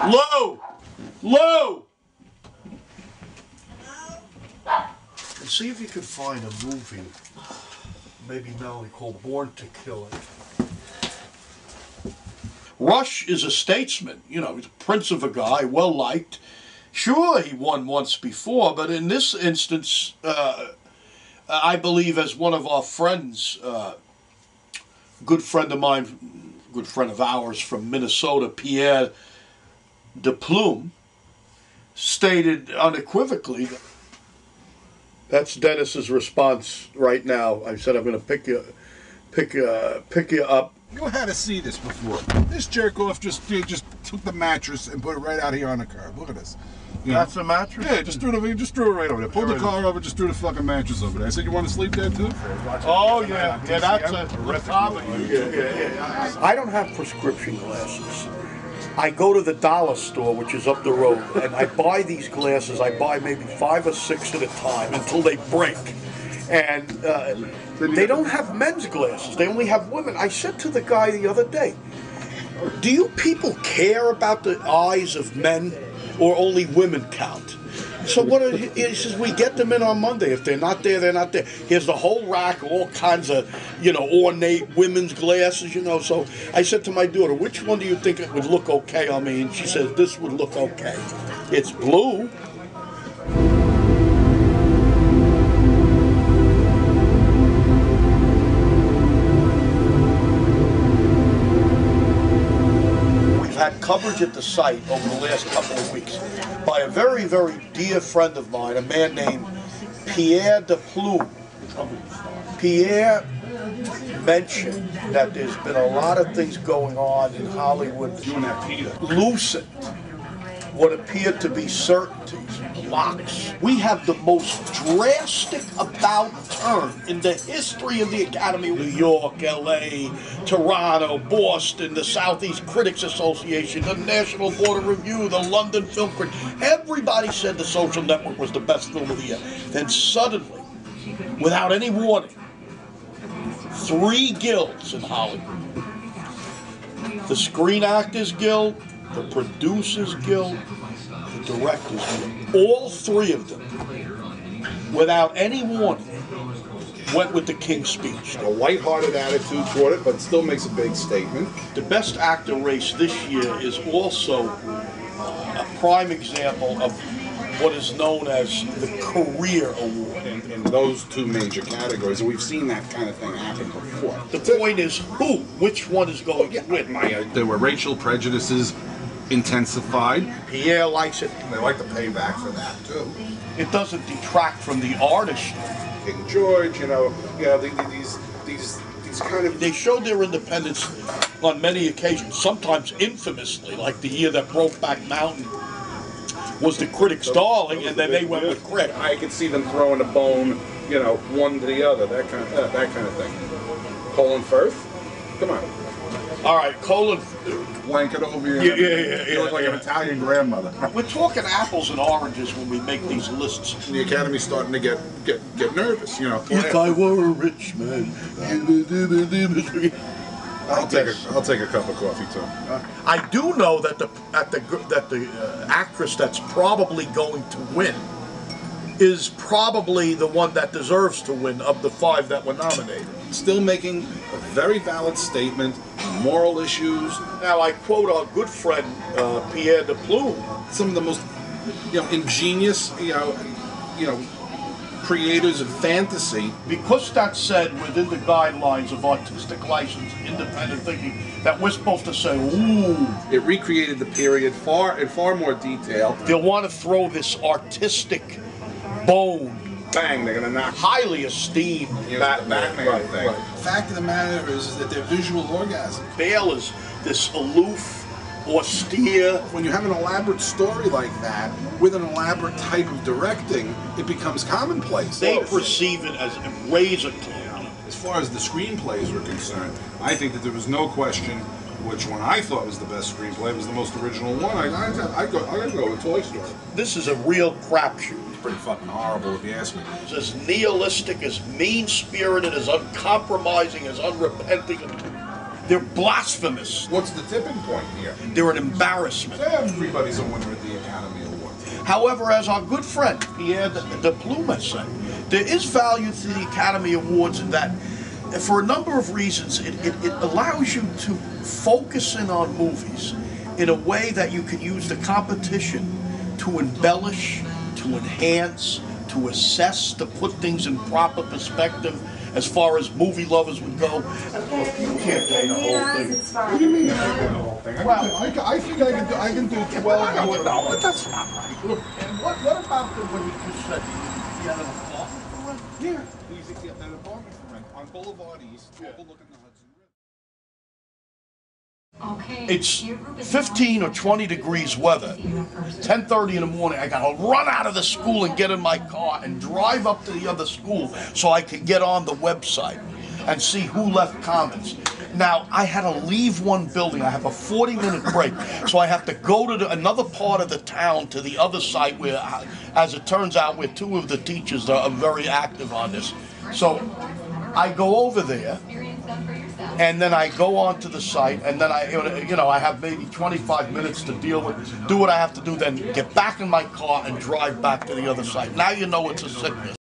Lou! Lou! And see if you can find a movie, maybe Melanie, called Born to Kill It. Rush is a statesman, you know, he's a prince of a guy, well liked. Sure, he won once before, but in this instance, I believe, as one of our friends, good friend of mine, good friend of ours from Minnesota, Pierre de Plume, stated unequivocally. That's Dennis's response right now. I said I'm going to pick you up. You had to see this before. This jerk off just took the mattress and put it right out here on the curb. Look at this. You That's a mattress? Yeah, just threw it right over there. Pulled the car over, just threw the fucking mattress over there. I said, you want to sleep there too? Oh, yeah. Yeah, that's a I don't have prescription glasses. I go to the dollar store, which is up the road, and I buy these glasses. I buy maybe 5 or 6 at a time until they break. And they don't have men's glasses. They only have women. I said to the guy the other day, do you people care about the eyes of men, or only women count? So he says, we get them in on Monday. If they're not there, they're not there. Here's the whole rack, all kinds of, ornate women's glasses, So I said to my daughter, which one do you think it would look okay on me? And she says, this would look okay. It's blue. Had coverage at the site over the last couple of weeks by a very, very dear friend of mine, a man named Pierre de Plume. Pierre mentioned that there's been a lot of things going on in Hollywood loosened what appeared to be certainties, locks. We have the most drastic about turn in the history of the Academy. New York, LA, Toronto, Boston, the Southeast Critics Association, the National Board of Review, the London Film Critics. Everybody said The Social Network was the best film of the year. Then suddenly, without any warning, 3 guilds in Hollywood. The Screen Actors Guild, the Producers Guild, the Directors Guild, all 3 of them, without any warning, went with the King's Speech. A lighthearted attitude toward it, but still makes a big statement. The Best Actor race this year is also a prime example of what is known as the Career Award. In those 2 major categories, and we've seen that kind of thing happen before. The point is, which one is going to win? There were racial prejudices intensified. Pierre likes it. They like to pay back for that too. It doesn't detract from the artistry. King George, these kind of... They showed their independence on many occasions, sometimes infamously, like the year that Brokeback Mountain was the critics' darling, and then they went with Craig. I could see them throwing a bone, one to the other, that kind of thing. Colin Firth, come on. All right, Colin. Blank it over you. Yeah. You look like an Italian grandmother. We're talking apples and oranges when we make these lists. The Academy's starting to get nervous, If I were a rich man. I'll take a cup of coffee too. I do know that the actress that's probably going to win is probably the one that deserves to win of the 5 that were nominated. Still making a very valid statement on moral issues. Now I quote our good friend Pierre de Plume. Some of the most ingenious creators of fantasy. Because that's said within the guidelines of artistic license, independent thinking, that we're supposed to say, ooh. It recreated the period in far more detail. They'll want to throw this artistic bone. Bang, they're going to knock. Highly esteemed Batman thing. Right. The fact of the matter is that they're visual orgasms. Bale is this aloof, austere. When you have an elaborate story like that, with an elaborate type of directing, it becomes commonplace. They perceive it as razor clear. As far as the screenplays were concerned, I think that there was no question which one I thought was the best screenplay, was the most original one. I'd go with Toy Story. This is a real crapshoot. It's pretty fucking horrible if you ask me. It's as nihilistic, as mean-spirited, as uncompromising, as unrepenting. They're blasphemous. What's the tipping point here? They're an embarrassment. Everybody's a winner at the Academy Award. However, as our good friend Pierre de Plume said, there is value to the Academy Awards in that, for a number of reasons, it allows you to focus in on movies in a way that you can use the competition to embellish, to enhance, to assess, to put things in proper perspective as far as movie lovers would go. You can't play the whole thing. What do you mean I can do the whole thing? I think I can do 12 hours. But that's not right. Look, and what about what you just said? You had an apartment for rent? Yeah, he's getting an apartment for rent on Boulevard East, overlooking the Hudson River. It's 15 or 20 degrees weather. 10:30 in the morning, I gotta run out of the school and get in my car and drive up to the other school so I can get on the website and see who left comments. Now, I had to leave one building. I have a 40-minute break, so I have to go to another part of the town to the other site where, as it turns out, where two of the teachers are very active on this. So I go over there, and then I go onto the site, and then I have maybe 25 minutes to deal with, do what I have to do, then get back in my car and drive back to the other site. Now you know it's a sickness.